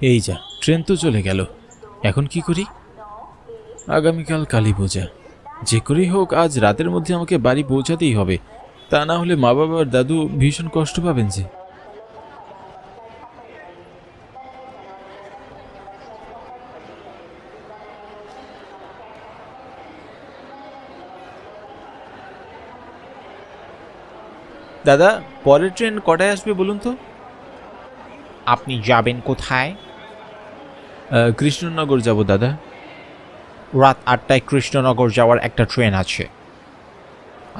এই যা, ট্রেন তো চলে গেল। এখন কি করি? আগামীকাল কালী পূজা, যে করেই হোক আজ রাতের মধ্যে আমাকে বাড়ি পৌঁছাতেই হবে, তা না হলে মা বাবা আর দাদু ভীষণ কষ্ট পাবেন যে। দাদা, পরের ট্রেন কটায় আসবে বলুন তো? আপনি যাবেন কোথায়? কৃষ্ণনগর যাব দাদা। রাত 8টায় কৃষ্ণনগর যাওয়ার একটা ট্রেন আছে।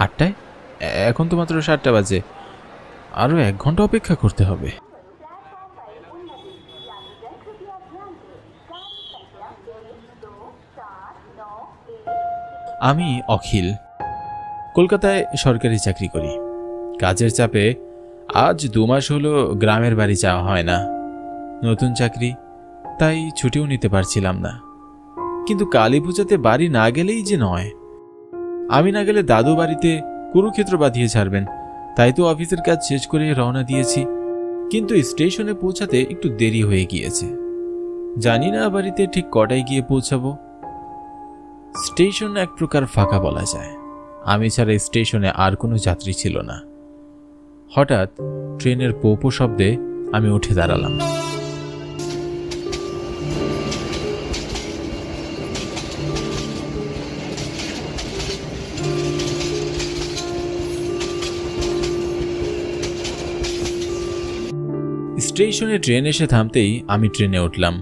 8টায়? এখন তো মাত্র 7টা বাজে, আরও 1 ঘন্টা অপেক্ষা করতে হবে। আমি অখিল, কলকাতায় সরকারি চাকরি করি। কাজের চাপে আজ 2 মাস হলো গ্রামের বাড়ি যাওয়া হয় না। নতুন চাকরি, তাই ছুটিও নিতে পারছিলাম না। কিন্তু কালী পূজাতে বাড়ি না গেলেই যে নয়। আমি না গেলে দাদু বাড়িতে কুরুক্ষেত্র বাঁধিয়ে ছাড়বেন, তাই তো অফিসের কাজ শেষ করে রওনা দিয়েছি। কিন্তু স্টেশনে পৌঁছাতে একটু দেরি হয়ে গিয়েছে। জানি না বাড়িতে ঠিক কটায় গিয়ে পৌঁছাবো। স্টেশন এক প্রকার ফাঁকা বলা যায়। আমি ছাড়া স্টেশনে আর কোনো যাত্রী ছিল না। হঠাৎ ট্রেনের পোপো শব্দে আমি উঠে দাঁড়ালাম। স্টেশনে ট্রেন এসে থামতেই আমি ট্রেনে উঠলাম।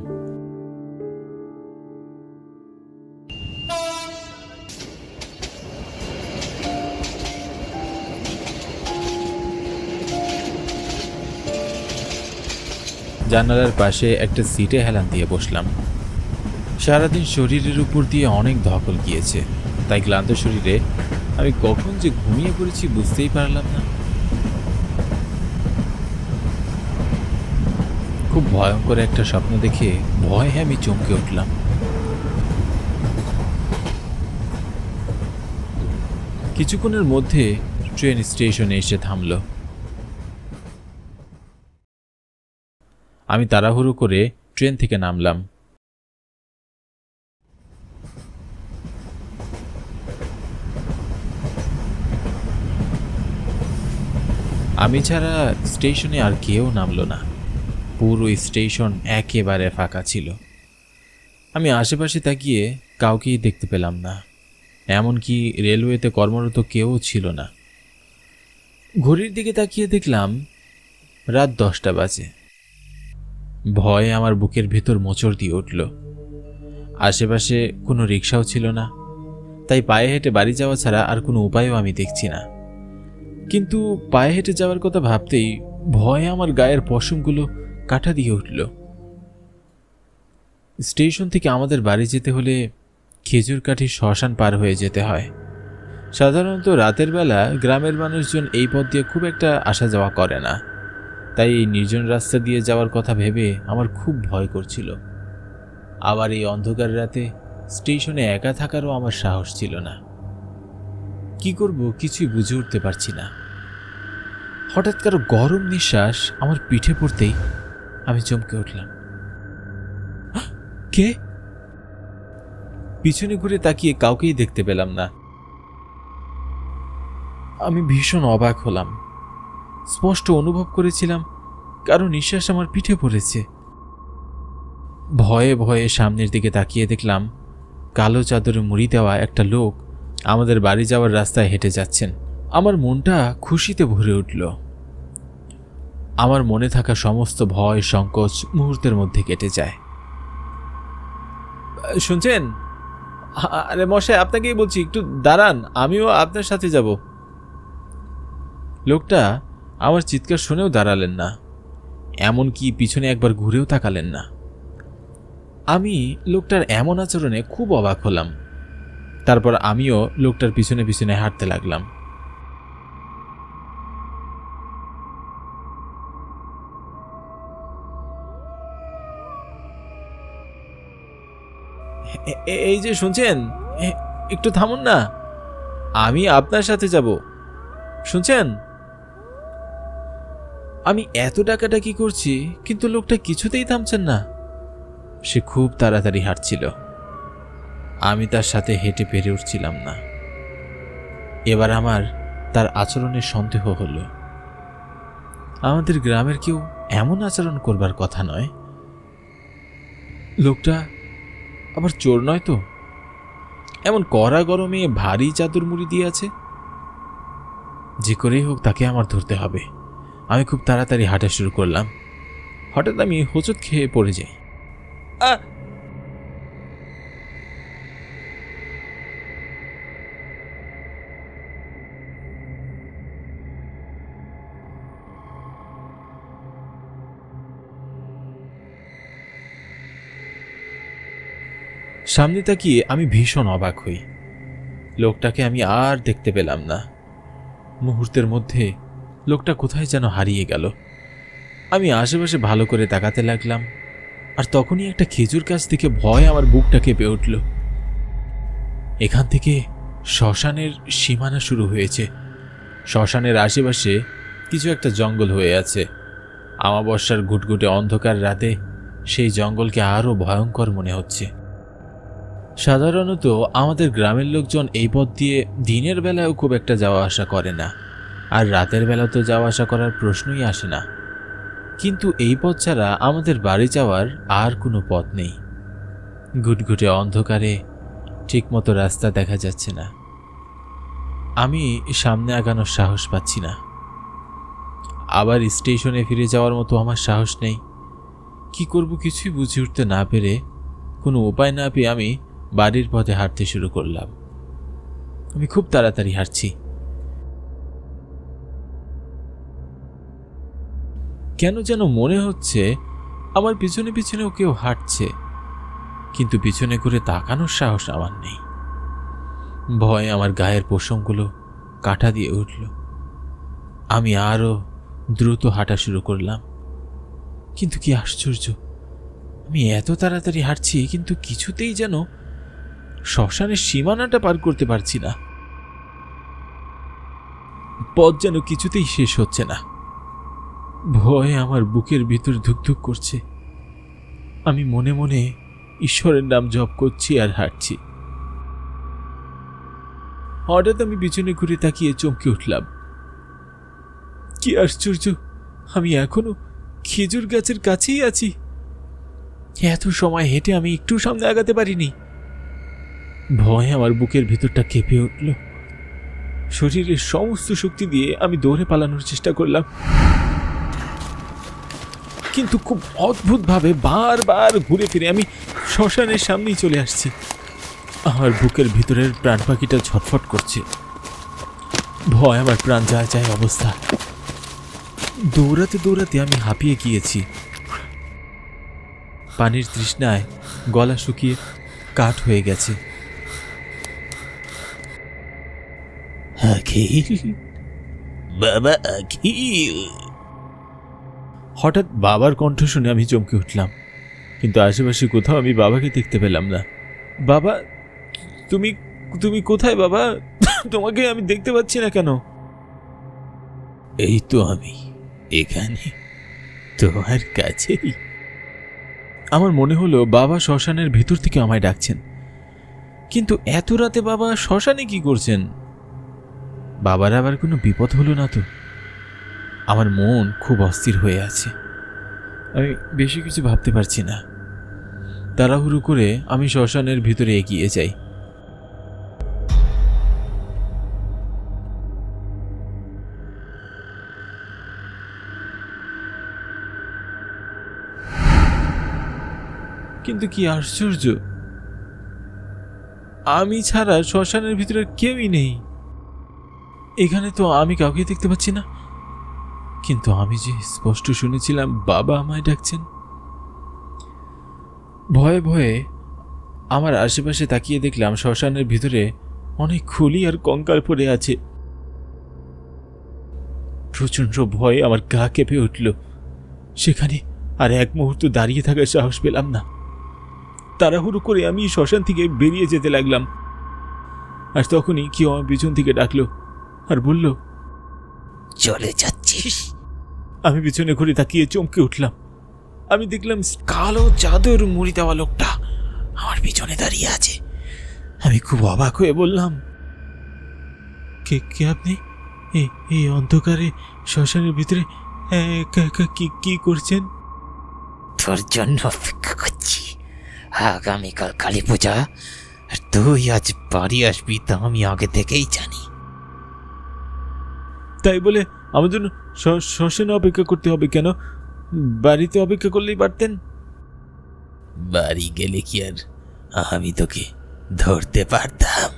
জানালার পাশে একটা সিটে হেলান দিয়ে বসলাম। সারাদিন শরীরের উপর দিয়ে অনেক ধকল গিয়েছে, তাই ক্লান্ত শরীরে আমি কখন যে ঘুমিয়ে পড়েছি বুঝতেই পারলাম না। খুব ভয়ঙ্কর একটা স্বপ্ন দেখে ভয়ে আমি চমকে উঠলাম। কিছুক্ষণের মধ্যে ট্রেন স্টেশনে এসে থামল। আমি তাড়াহুড়ো করে ট্রেন থেকে নামলাম। আমি ছাড়া স্টেশনে আর কেউ নামল না। পুরো স্টেশন একেবারে ফাঁকা ছিল। আমি আশেপাশে তাকিয়ে কাউকেই দেখতে পেলাম না, এমনকি রেলওয়েতে কর্মরত কেউ ছিল না। ঘড়ির দিকে তাকিয়ে দেখলাম রাত 10টা বাজে। ভয়ে আমার বুকের ভেতর মোচড় দিয়ে উঠল। আশেপাশে কোনো রিক্সাও ছিল না, তাই পায়ে হেঁটে বাড়ি যাওয়া ছাড়া আর কোনো উপায়ও আমি দেখছি না। কিন্তু পায়ে হেঁটে যাওয়ার কথা ভাবতেই ভয়ে আমার গায়ের পশমগুলো কাটা দিয়ে উঠল। স্টেশন থেকে আমাদের বাড়ি যেতে হলে খেজুরকাঠির শ্মশান পার হয়ে যেতে হয়। সাধারণত রাতের বেলা গ্রামের মানুষজন এই পথ দিয়ে খুব একটা আসা যাওয়া করে না, তাই এই নির্জন রাস্তা দিয়ে যাওয়ার কথা ভেবে আমার খুব ভয় করছিল। আবার এই অন্ধকার রাতে স্টেশনে একা থাকারও আমার সাহস ছিল না। কি করব কিছুই বুঝে উঠতে পারছি না। হঠাৎ কারো গরম নিঃশ্বাস আমার পিঠে পড়তেই আমি চমকে উঠলাম। কে? পিছনে ঘুরে তাকিয়ে কাউকেই দেখতে পেলাম না। আমি ভীষণ অবাক হলাম। স্পষ্ট অনুভব করেছিলাম কারো নিঃশ্বাস আমার পিঠে পড়েছে। ভয়ে ভয়ে সামনের দিকে তাকিয়ে দেখলাম কালো চাদরে মুড়ি দেওয়া একটা লোক আমাদের বাড়ি যাওয়ার রাস্তায় হেঁটে যাচ্ছেন। আমার মনটা খুশিতে ভরে উঠল। আমার মনে থাকা সমস্ত ভয় সংকোচ মুহূর্তের মধ্যে কেটে যায়। শুনছেন? আরে মশাই, আপনাকেই বলছি, একটু দাঁড়ান, আমিও আপনার সাথে যাব। লোকটা আমার চিৎকার শুনেও দাঁড়ালেন না, এমনকি পিছনে একবার ঘুরেও তাকালেন না। আমি লোকটার এমন আচরণে খুব অবাক হলাম। তারপর আমিও লোকটার পিছনে পিছনে হাঁটতে লাগলাম। এই যে শুনছেন, একটু থামুন না, আমি আপনার সাথে যাব, শুনছেন? আমি এত ডাকাডাকি করছি কিন্তু লোকটা কিছুতেই থামছেন না। সে খুব তাড়াতাড়ি হাঁটছিল। আমি তার সাথে হেঁটে পেরে উঠছিলাম না। এবার আমার তার আচরণের সন্দেহ হলো। আমাদের গ্রামের কেউ এমন আচরণ করবার কথা নয়। লোকটা আবার চোর নয় তো? এমন কড়া গরমে ভারী চাদর মুড়ি দিয়ে আছে। যে করেই হোক তাকে আমার ধরতে হবে। আমি খুব তাড়াতাড়ি হাঁটা শুরু করলাম। হঠাৎ আমি হোঁচট খেয়ে পড়ে যাই। সামনে তাকিয়ে আমি ভীষণ অবাক হই। লোকটাকে আমি আর দেখতে পেলাম না। মুহূর্তের মধ্যে লোকটা কোথায় যেন হারিয়ে গেল। আমি আশেপাশে ভালো করে তাকাতে লাগলাম, আর তখনই একটা খেজুর গাছ থেকে ভয় আমার বুকটা কেঁপে উঠল। এখান থেকে শ্মশানের সীমানা শুরু হয়েছে। শ্মশানের আশেপাশে কিছু একটা জঙ্গল হয়ে আছে। আমাবস্যার ঘুটঘুটে অন্ধকার রাতে সেই জঙ্গলকে আরও ভয়ঙ্কর মনে হচ্ছে। সাধারণত আমাদের গ্রামের লোকজন এই পথ দিয়ে দিনের বেলায়ও খুব একটা যাওয়া আসা করে না, আর রাতের বেলা তো যাওয়া আসা করার প্রশ্নই আসে না। কিন্তু এই পথ ছাড়া আমাদের বাড়ি যাওয়ার আর কোনো পথ নেই। ঘুটঘুটে অন্ধকারে ঠিকমতো রাস্তা দেখা যাচ্ছে না। আমি সামনে আগানোর সাহস পাচ্ছি না। আবার স্টেশনে ফিরে যাওয়ার মতো আমার সাহস নেই। কি করব কিছুই বুঝে উঠতে না পেরে, কোনো উপায় না পেয়ে আমি বাড়ির পথে হাঁটতে শুরু করলাম। আমি খুব তাড়াতাড়ি হাঁটছি। কেন যেন মনে হচ্ছে আমার পিছনে পিছনেও কেউ হাঁটছে, কিন্তু পিছনে করে তাকানোর সাহস আমার নেই। ভয়ে আমার গায়ের পশমগুলো কাঁটা দিয়ে উঠল। আমি আরো দ্রুত হাঁটা শুরু করলাম। কিন্তু কি আশ্চর্য, আমি এত তাড়াতাড়ি হাঁটছি কিন্তু কিছুতেই যেন শ্মশানের সীমানাটা পার করতে পারছি না। পথ যেন কিছুতেই শেষ হচ্ছে না। ভয়ে আমার বুকের ভিতর ধুকধুক করছে। আমি মনে মনে ঈশ্বরের নাম জপ করছি আর হাঁটছি। হঠাৎ আমি পিছনে ঘুরে তাকিয়ে চমকে উঠলাম। কি আশ্চর্য, আমি এখনো খেজুর গাছের কাছেই আছি। এত সময় হেঁটে আমি একটু সামনে আগাতে পারিনি। ভয়ে আমার বুকের ভেতরটা কেঁপে উঠল। শরীরের সমস্ত শক্তি দিয়ে আমি দৌড়ে পালানোর চেষ্টা করলাম, কিন্তু খুব অদ্ভুতভাবে বারবার ঘুরে ফিরে আমি শ্মশানের সামনেই চলে আসছি। আমার বুকের ভিতরের প্রাণ পাখিটা ছটফট করছে। ভয় আমার প্রাণ যায় যায় অবস্থা। দৌড়াতে দৌড়াতে আমি হাঁপিয়ে গিয়েছি। পানির তৃষ্ণায় গলা শুকিয়ে কাঠ হয়ে গেছে। আখিল, বাবা আখিল। হঠাৎ বাবার কণ্ঠ শুনে আমি চমকে উঠলাম, কিন্তু আশেপাশে কোথাও আমি বাবাকে দেখতে পেলাম না। বাবা, তুমি তুমি কোথায় বাবা? তোমাকে আমি দেখতে পাচ্ছি না কেন? এই তো আমি এখানে, তোমার কাছেই। আমার মনে হলো বাবা শ্মশানের ভেতর থেকে আমায় ডাকছেন। কিন্তু এত রাতে বাবা শ্মশানে কি করছেন? বাবার আবার কোনো বিপদ হলো না তো? আমার মন খুব অস্থির হয়ে আছে। আমি বেশি কিছু ভাবতে পারছি না। তাড়াহুড়ো করে আমি শ্মশানের ভিতরে এগিয়ে যাই। কিন্তু কি আশ্চর্য, আমি ছাড়া শ্মশানের ভিতরে কেউই নেই। এখানে তো আমি কাউকে দেখতে পাচ্ছি না, কিন্তু আমি যে স্পষ্ট শুনেছিলাম বাবা আমায় ডাকছেন। ভয়ে ভয়ে আমার আশেপাশে তাকিয়ে দেখলাম শ্মশানের ভিতরে অনেক খুলি আর কঙ্কাল পড়ে আছে। প্রচন্ড ভয়ে আমার গা কেঁপে উঠল। সেখানে আর এক মুহূর্ত দাঁড়িয়ে থাকার সাহস পেলাম না। তাড়াহুড়ো করে আমি শ্মশান থেকে বেরিয়ে যেতে লাগলাম। আর তখনই কেউ আমার পিছন থেকে ডাকলো আর বলল, চলে যাচ্ছিস? আমি পিছনে ঘুরে তাকিয়ে চমকে উঠলাম। আমি দেখলাম কালো চাদর মুড়ি দেওয়া লোকটা আমার পিছনে দাঁড়িয়ে আছে। আমি খুব অবাক হয়ে বললাম, কে কে আপনি? এই অন্ধকারে শ্মশানের ভিতরে একা একা কি করছেন? তোর জন্য অপেক্ষা করছি। আগামীকাল কালী পূজা, আর তুই আজ বাড়ি আসবি তা আমি আগে থেকেই জানি। তাই বলে আমার জন্য শ্মশানে অপেক্ষা করতে হবে কেন? বাড়িতে অপেক্ষা করলেই পারতেন। বাড়ি গেলে কি আর আমি তোকে ধরতে পারতাম?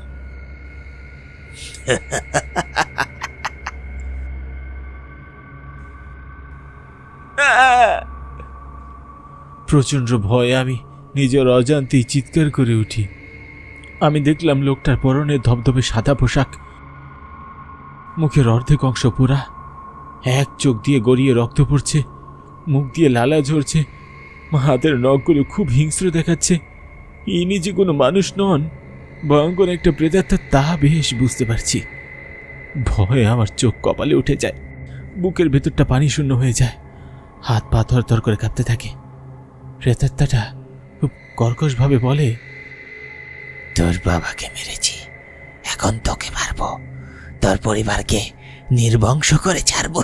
প্রচন্ড ভয়ে আমি নিজের অজান্তেই চিৎকার করে উঠি। আমি দেখলাম লোকটার পরনে ধবধবে সাদা পোশাক, মুখের অর্ধেক অংশ পুরা, এক চোখ দিয়ে গড়িয়ে রক্ত পড়ছে, মুখ দিয়ে লালা ঝরছে, হাতের নখগুলো খুব হিংস্র দেখাচ্ছে। ইনি যে কোনো মানুষ নন, ভয়ঙ্কর একটা প্রেতাত্মা তা বেশ বুঝতে পারছি। ভয়ে আমার চোখ কপালে উঠে যায়, বুকের ভেতরটা পানি শূন্য হয়ে যায়, হাত পা থরথর করে কাঁপতে থাকে। প্রেতাত্মাটা খুব কর্কশভাবে বলে, তোর বাবাকে মেরেছি, এখন তোকে মারবো, তোর পরিবারকে নির্বংশ করে ছাড়বো।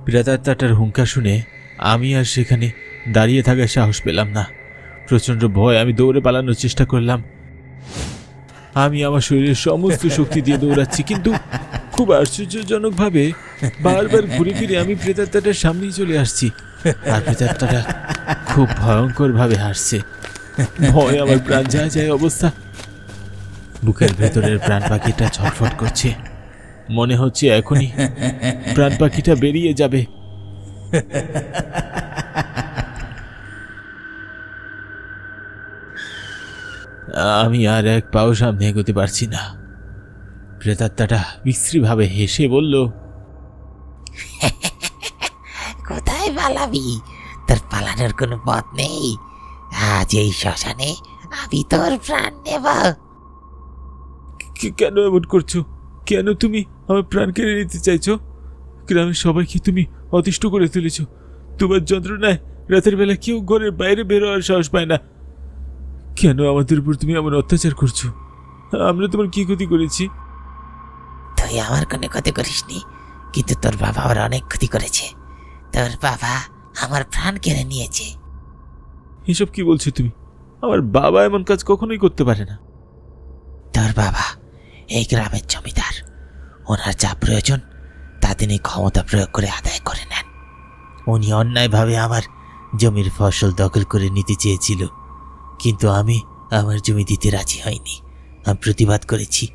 প্রেতাত্মাটার হুঙ্কার শুনে আমি আর সেখানে দাঁড়িয়ে থাকার সাহস পেলাম না। প্রচণ্ড ভয় আমি দৌড়ে পালানোর চেষ্টা করলাম। আমি আমার শরীরের সমস্ত শক্তি দিয়ে দৌড়াচ্ছি, কিন্তু খুব আশ্চর্যজনকভাবে বারবার ঘুরে ফিরে আমি প্রেতাত্মাটার সামনেই চলে আসছি, আর প্রেতাত্মাটা খুব ভয়ঙ্কর ভাবে হাসছে। ভয় আমার প্রাণ যায় যায় অবস্থা। বুকের ভেতরের প্রাণ পাখিটা ছটফট করছে, মনে হচ্ছে এখনই প্রাণ পাখিটা বেরিয়ে যাবে। আমি আর এক পাও সামনে এগোতে পারছি না। প্রেতাত্মাটা বিশ্রীভাবে হেসে বলল, কোথায় পালাবি? তোর পালানোর কোনো পথ নেই। আজ এই শ্মশানে আমি তোর প্রাণ নেব। কেন এমন করছো? কেন তুমি আমার প্রাণ কেড়ে নিতে চাইছো? গ্রামের সবাইকে তুমি অতিষ্ঠ করে তুলেছ। তোমার যন্ত্রণায় রাতের বেলা কেউ ঘরের বাইরে বের হওয়ার সাহস পায় না। কেন আমাদের উপর তুমি এমন অত্যাচার করছো? আমরা তোমার কি ক্ষতি করেছি? তুই আমার কোনো ক্ষতি করিসনি, কিন্তু তোর বাবা আমার অনেক ক্ষতি করেছে। তোর বাবা আমার প্রাণ কেড়ে নিয়েছে। এসব কি বলছো তুমি? আমার বাবা এমন কাজ কখনোই করতে পারে না। তোর বাবা এই গ্রামের জমিদার, ওনার যা প্রয়োজন তা তিনি ক্ষমতা প্রয়োগ করে আদায় করে নেন। উনি অন্যায়ভাবে আমার জমির ফসল দখল করে নিতে চেয়েছিল, কিন্তু আমি আমার জমি দিতে রাজি হয়নি। আমি প্রতিবাদ করেছি,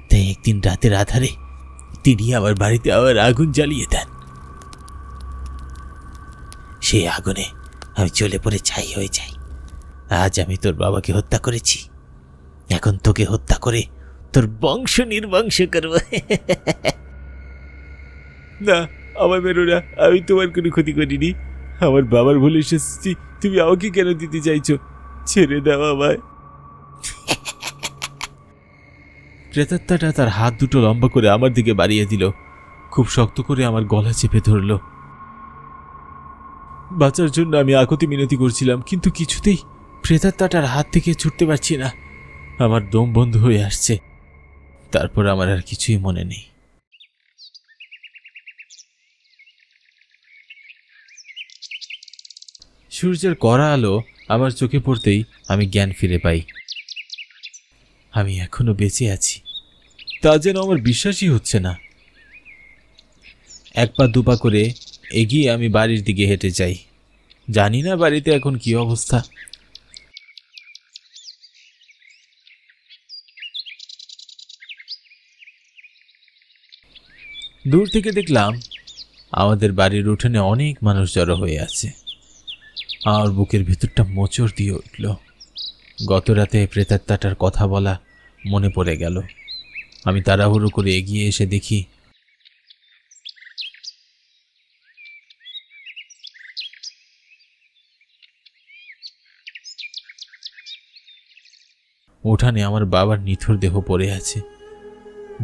তাই একদিন রাতের আধারে তিনি আমার বাড়িতে আবার আগুন জ্বালিয়ে দেন। সেই আগুনে আমি জ্বলে পড়ে ছাই হয়ে যাই। আজ আমি তোর বাবাকে হত্যা করেছি, এখন তোকে হত্যা করে তোর বংশ নির্বংশ করব। না, আমার মেরো না, আমি তোমার কোনো ক্ষতি করিনি। আমার বাবার ভুলে এসেছি, তুমি আমাকে কেন দিতে চাইছো? ছেড়ে দাও আমায়। প্রেতাত্মাটা তার হাত দুটো লম্বা করে আমার দিকে বাড়িয়ে দিল, খুব শক্ত করে আমার গলা চেপে ধরল। বাঁচার জন্য আমি আকুতি মিনতি করছিলাম, কিন্তু কিছুতেই প্রেতাত্মাটার হাত থেকে ছুটতে পারছি না। আমার দম বন্ধ হয়ে আসছে। তারপর আমার আর কিছুই মনে নেই। সূর্যের কড়া আলো আমার চোখে পড়তেই আমি জ্ঞান ফিরে পাই। আমি এখনো বেঁচে আছি, তা যেন আমার বিশ্বাসই হচ্ছে না। এক পা দুপা করে এগিয়ে আমি বাড়ির দিকে হেঁটে যাই। জানি না বাড়িতে এখন কি অবস্থা। দূর থেকে দেখলাম আমাদের বাড়ির উঠোনে অনেক মানুষ জড়ো হয়ে আছে। আমার বুকের ভেতরটা মোচড় দিয়ে উঠল। গত রাতে প্রেতাত্মাটার কথা বলা মনে পড়ে গেল। আমি তাড়াহুড়ো করে এগিয়ে এসে দেখি উঠানে আমার বাবার নিথর দেহ পড়ে আছে।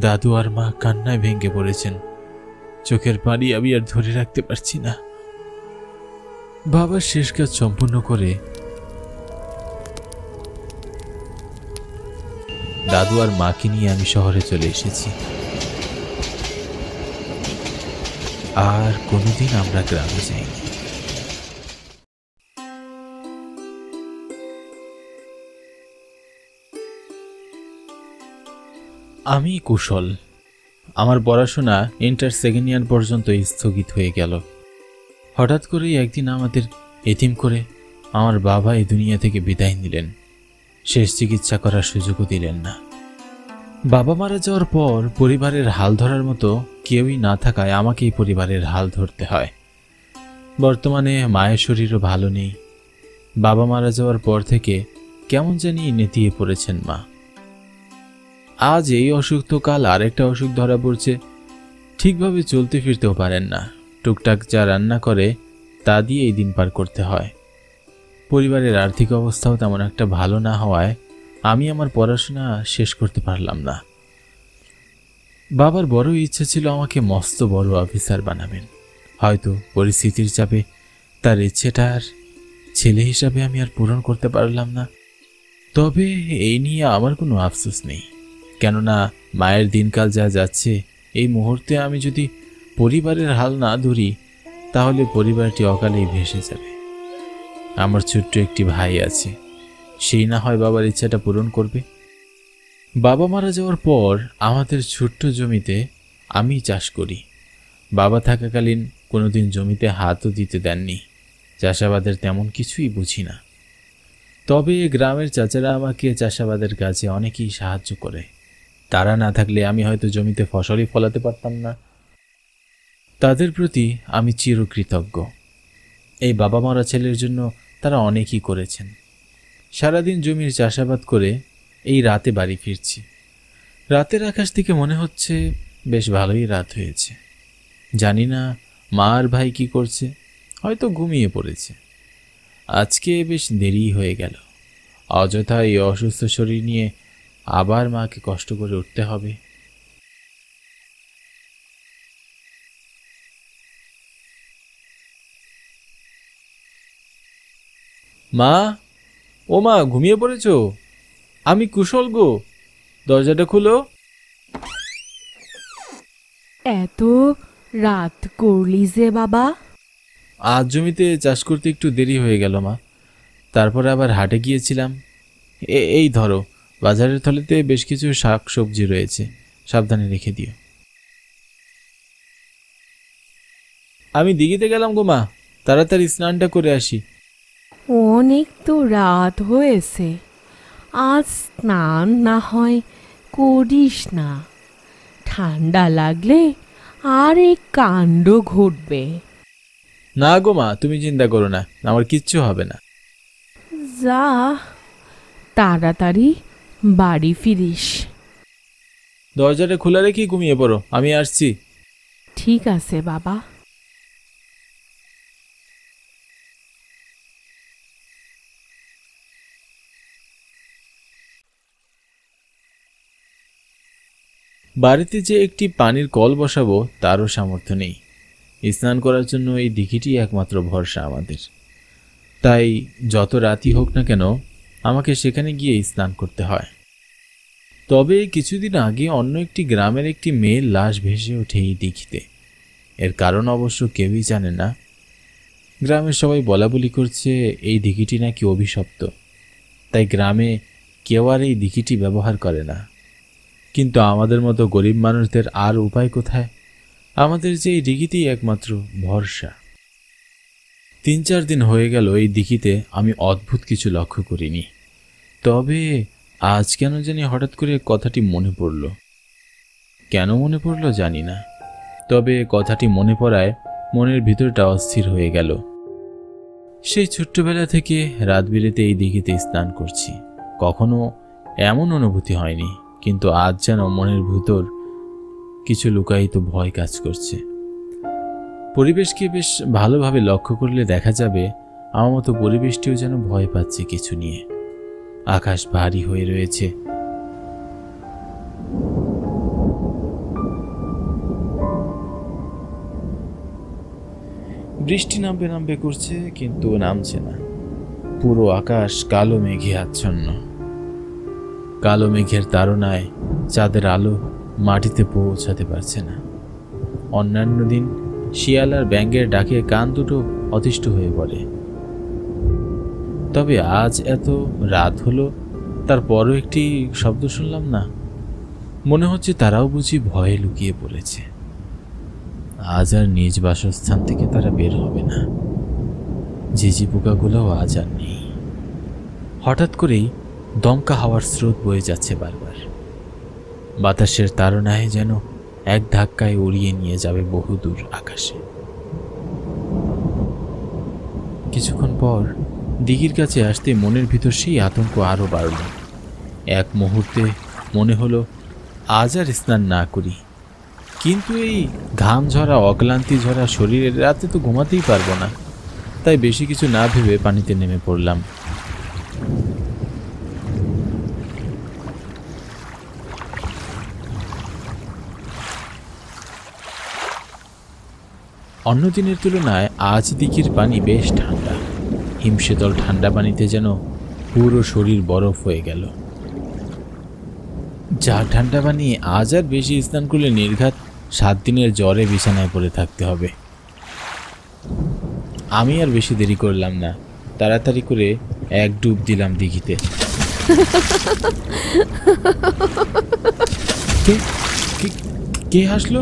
দাদু আর মা কান্নায় ভেঙে পড়েছেন। চোখের পানি আমি আর ধরে রাখতে পারছি না। বাবার শেষ কাজ সম্পূর্ণ করে দাদু আর মাকে নিয়ে আমি শহরে চলে এসেছি। আর কোনোদিন আমরা গ্রামে যাইনি। আমি কুশল। আমার পড়াশোনা ইন্টার সেকেন্ড ইয়ার পর্যন্ত স্থগিত হয়ে গেল। হঠাৎ করেই একদিন আমাদের এতিম করে আমার বাবা এই দুনিয়া থেকে বিদায় নিলেন। শেষ চিকিৎসা করার সুযোগও দিলেন না। বাবা মারা যাওয়ার পর পরিবারের হাল ধরার মতো কেউই না থাকায় আমাকেই পরিবারের হাল ধরতে হয়। বর্তমানে মায়ের শরীরও ভালো নেই। বাবা মারা যাওয়ার পর থেকে কেমন জানি নেতিয়ে পড়েছেন মা। আজ এই অসুখ তো কাল আরেকটা অসুখ ধরা পড়ছে। ঠিকভাবে চলতে ফিরতেও পারেন না। টুকটাক যা রান্না করে তা দিয়ে এই দিন পার করতে হয়। পরিবারের আর্থিক অবস্থাও তেমন একটা ভালো না হওয়ায় আমি আমার পড়াশোনা শেষ করতে পারলাম না। বাবার বড় ইচ্ছা ছিল আমাকে মস্ত বড় অফিসার বানাবেন। হয়তো পরিস্থিতির চাপে তার ইচ্ছেটা আর ছেলে হিসাবে আমি আর পূরণ করতে পারলাম না। তবে এই নিয়ে আমার কোনো আফসোস নেই, কেননা মায়ের দিনকাল যা যাচ্ছে, এই মুহূর্তে আমি যদি পরিবারের হাল না ধরি তাহলে পরিবারটি অকালেই ভেসে যাবে। আমার ছোট্ট একটি ভাই আছে, সেই না হয় বাবার ইচ্ছাটা পূরণ করবে। বাবা মারা যাওয়ার পর আমাদের ছোট্ট জমিতে আমি চাষ করি। বাবা থাকাকালীন কোনোদিন জমিতে হাতও দিতে দেননি। চাষাবাদের তেমন কিছুই বুঝি না। তবে গ্রামের চাচারা আমাকে চাষাবাদের কাজে অনেকেই সাহায্য করে। তারা না থাকলে আমি হয়তো জমিতে ফসলই ফলাতে পারতাম না। তাদের প্রতি আমি চিরকৃতজ্ঞ। এই বাবা মারা ছেলের জন্য তারা অনেকই করেছেন। সারাদিন জমির চাষাবাদ করে এই রাতে বাড়ি ফিরছি। রাতের আকাশ থেকে মনে হচ্ছে বেশ ভালোই রাত হয়েছে। জানি না মা আর ভাই কি করছে, হয়তো ঘুমিয়ে পড়েছে। আজকে বেশ দেরি হয়ে গেল। অযথা এই অসুস্থ শরীর নিয়ে আবার মাকে কষ্ট করে উঠতে হবে। মা, ও মা, ঘুমিয়ে পড়েছ? আমি কুশল গো, দরজাটা খুলো। এত রাত করলি যে বাবা? আজ জমিতে চাষ করতে একটু দেরি হয়ে গেল মা। তারপরে আবার হাটে গিয়েছিলাম। এই ধরো, বাজারের থলেতে বেশ কিছু শাক সবজি রয়েছে, সাবধানে রেখে দিও। আমি দিঘিতে গেলাম গো মা, তাড়াতাড়ি স্নানটা করে আসি। অনেক তো রাত হয়েছে, আজ স্নান না হয় করিস না। ঠান্ডা লাগলে আর এক কাণ্ড ঘটবে। না গো মা, তুমি চিন্তা করো না, আমার কিচ্ছু হবে না। যা, তাড়াতাড়ি বাড়ি ফিরিস। দরজাটা খোলা রেখে ঘুমিয়ে পড়ো, আমি আসছি। ঠিক আছে বাবা। বাড়িতে যে একটি পানির কল বসাবো তারও সামর্থ্য নেই। স্নান করার জন্য এই দিঘিটি একমাত্র ভরসা আমাদের। তাই যত রাতই হোক না কেন আমাকে সেখানে গিয়ে স্নান করতে হয়। তবে কিছুদিন আগে অন্য একটি গ্রামের একটি মেয়ের লাশ ভেসে ওঠে এই দিঘিতে। এর কারণ অবশ্য কেউই জানে না। গ্রামের সবাই বলাবলি করছে এই দিঘিটি নাকি অভিশপ্ত, তাই গ্রামে কেউ আর এই দিঘিটি ব্যবহার করে না। কিন্তু আমাদের মতো গরিব মানুষদের আর উপায় কোথায়? আমাদের যে এই দিঘিতেই একমাত্র ভরসা। 3-4 দিন হয়ে গেল এই দিঘিতে আমি অদ্ভুত কিছু লক্ষ্য করিনি। তবে আজ কেন জানি হঠাৎ করে কথাটি মনে পড়ল। কেন মনে পড়ল জানি না, তবে কথাটি মনে পড়ায় মনের ভিতরটা অস্থির হয়ে গেল। সেই ছোট্টবেলা থেকে রাত বিরেতে এই দিঘিতে স্নান করছি, কখনো এমন অনুভূতি হয়নি। কিন্তু আজ যেন মনের ভিতর কিছু লুকায়িত ভয় কাজ করছে। পরিবেশকে বেশ ভালোভাবে লক্ষ্য করলে দেখা যাবে আমার মতো পরিবেশটিও যেন ভয় পাচ্ছে কিছু নিয়ে। আকাশ ভারী হয়ে রয়েছে। বৃষ্টি নামবে নামবে করছে, কিন্তু নামছে না। পুরো আকাশ কালো মেঘে আচ্ছন্ন। কালো মেঘের তাড়নায় চাঁদের আলো মাটিতে পৌঁছাতে পারছে না। অন্যান্য দিন শিয়াল আর ব্যাঙের ডাকে কান দুটো অতিষ্ঠ হয়ে পড়ে, তবে আজ এত রাত হলো, তারপরও একটি শব্দ শুনলাম না। মনে হচ্ছে তারাও বুঝি ভয়ে লুকিয়ে পড়েছে। আজ আর নিজ বাসস্থান থেকে তারা বের হবে না। ঝিঝি পোকাগুলোও আজ আর নেই। হঠাৎ করেই দমকা হাওয়ার স্রোত বয়ে যাচ্ছে বারবার। বাতাসের তাড়নায় যেন এক ধাক্কায় উড়িয়ে নিয়ে যাবে বহুদূর আকাশে। কিছুক্ষণ পর দিঘির কাছে আসতে মনের ভিতর সেই আতঙ্ক আরও বাড়ল। এক মুহূর্তে মনে হলো আজ আর স্নান না করি, কিন্তু এই ঘাম ঝরা অক্লান্তি ঝরা শরীরের রাতে তো ঘুমাতেই পারবো না। তাই বেশি কিছু না ভেবে পানিতে নেমে পড়লাম। অন্য দিনের তুলনায় আজ দিঘির পানি বেশ ঠান্ডা। হিমশীতল ঠান্ডা পানিতে যেন পুরো শরীর বরফ হয়ে গেল। যা ঠান্ডা পানি, আজ আর বেশি স্নান করলে নির্ঘাত 7 দিনের জ্বরে বিছানায় পড়ে থাকতে হবে। আমি আর বেশি দেরি করলাম না, তাড়াতাড়ি করে এক ডুব দিলাম দিঘিতে। কে হাসলো?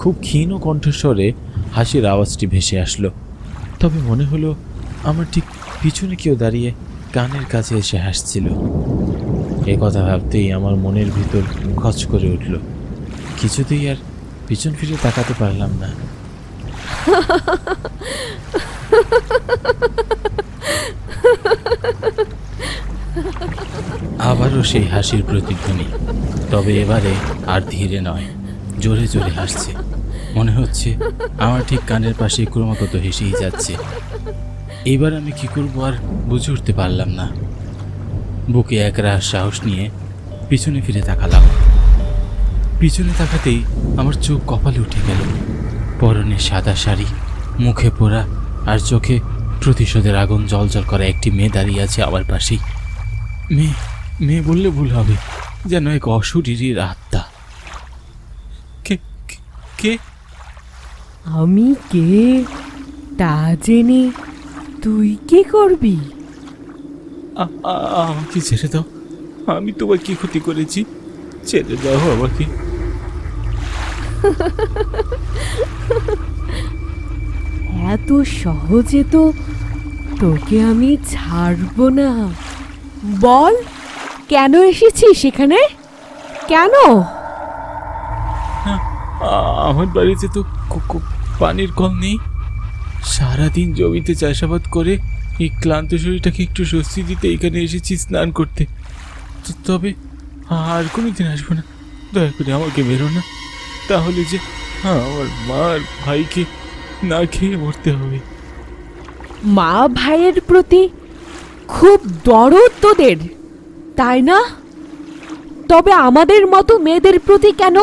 খুব ক্ষীণ কণ্ঠস্বরে হাসির আওয়াজটি ভেসে আসলো, তবে মনে হলো আমার ঠিক পিছনে কেউ দাঁড়িয়ে কানের কাছে এসে হাসছিল। এ কথা ভাবতেই আমার মনের ভিতর খচ করে উঠল। কিছুতেই আর পিছন ফিরে তাকাতে পারলাম না। আবারও সেই হাসির প্রতিধ্বনি, তবে এবারে আর ধীরে নয়, জোরে জোরে হাসছে। মনে হচ্ছে আমার ঠিক কানের পাশে ক্রমাগত হেসেই যাচ্ছে। এবার আমি কি করব আর বুঝে উঠতে পারলাম না। বুকে একরাশ সাহস নিয়ে পিছনে ফিরে তাকালাম। পিছনে তাকাতেই আমার চোখ কপালে উঠে গেল। পরনে সাদা শাড়ি, মুখে পোড়া আর চোখে প্রতিশোধের আগুন জ্বলজ্বল করা একটি মেয়ে দাঁড়িয়ে আছে আমার পাশেই। মেয়ে বললে ভুল হবে, যেন এক অশরীরীর আত্মা। কে? আমি কে তা জেনে তুই কি করবি? আমাকে ছেড়ে দাও, আমি তোমার কি ক্ষতি করেছি? ছেড়ে দাও আমাকে। এত সহজে তো তোকে আমি ছাড়বো না। বল, কেন এসেছিস সেখানে? কেন? আমার বাড়িতে তো পানির কল নেই। সারাদিন জমিতে চাষাবাদ করে এই ক্লান্ত শরীরটাকে একটু স্বস্তি দিতে এখানে এসেছি স্নান করতে। তবে আর কোনোদিন আসবো না। দয়া করে আমাকে বেরো না, তাহলে যে আমার মা আর ভাইকে না খেয়ে মরতে হবে। মা ভাইয়ের প্রতি খুব দরদ তোদের, তাই না? তবে আমাদের মতো মেয়েদের প্রতি কেন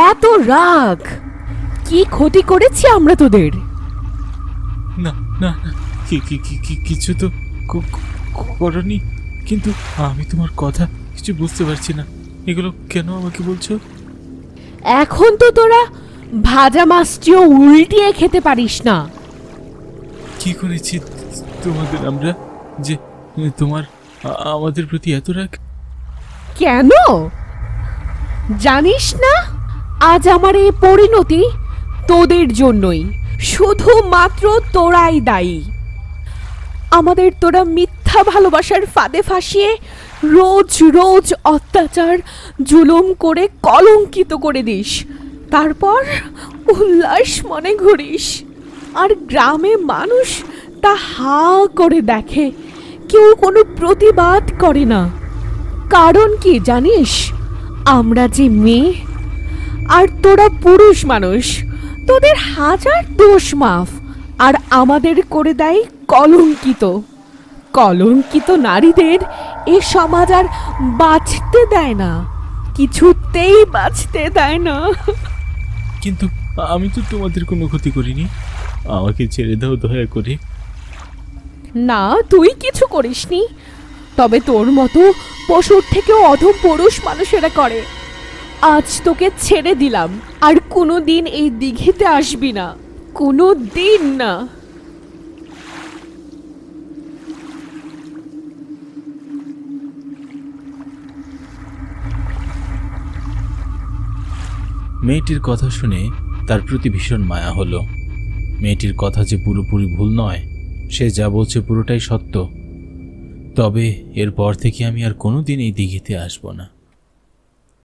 এত রাগ? কি ক্ষতি করেছি আমরা তোদের? না না না, কিছু তো করনি, কিন্তু আমি তোমার কথা কিছু বুঝতে পারছি না। এগুলো কেন আমাকে বলছো? এখন তো তোরা ভাজা মাছটিও উল্টিয়ে খেতে পারিস না। কি করেছি তোমাদের আমরা যে তোমার আমাদের প্রতি এত রাগ? কেন জানিস না? আজ আমার এই পরিণতি তোদের জন্যই, শুধুমাত্র তোরাই দায়ী। আমাদের তোরা মিথ্যা ভালোবাসার ফাঁদে ফাঁসিয়ে রোজ রোজ অত্যাচার জুলুম করে কলঙ্কিত করে দিস, তারপর উল্লাস মনে ঘুরিস। আর গ্রামে মানুষ তা হা করে দেখে, কেউ কোনো প্রতিবাদ করে না। কারণ কি জানিস? আমরা যে মেয়ে আর তোরা পুরুষ মানুষ, তোদের হাজার দোষ মাফ, আর আমাদের করে দেয় কলঙ্কিত। কলঙ্কিত নারীদের এ সমাজ আর বাঁচতে দেয় না, কিছুতেই বাঁচতে দেয় না। আমি তো তোমাদের কোনো ক্ষতি করিনি, আমাকে ছেড়ে দাও দয়া করে। না, তুই কিছু করিসনি, তবে তোর মতো পশুর থেকেও অধম পুরুষ মানুষেরা করে। আজ তোকে ছেড়ে দিলাম, আর কোনো দিন এই দিঘিতে আসবি না, কোনো দিন না। মেয়েটির কথা শুনে তার প্রতি ভীষণ মায়া হলো। মেয়েটির কথা যে পুরোপুরি ভুল নয়, সে যা বলছে পুরোটাই সত্য। তবে এরপর থেকে আমি আর কোনোদিন এই দিঘিতে আসবো না।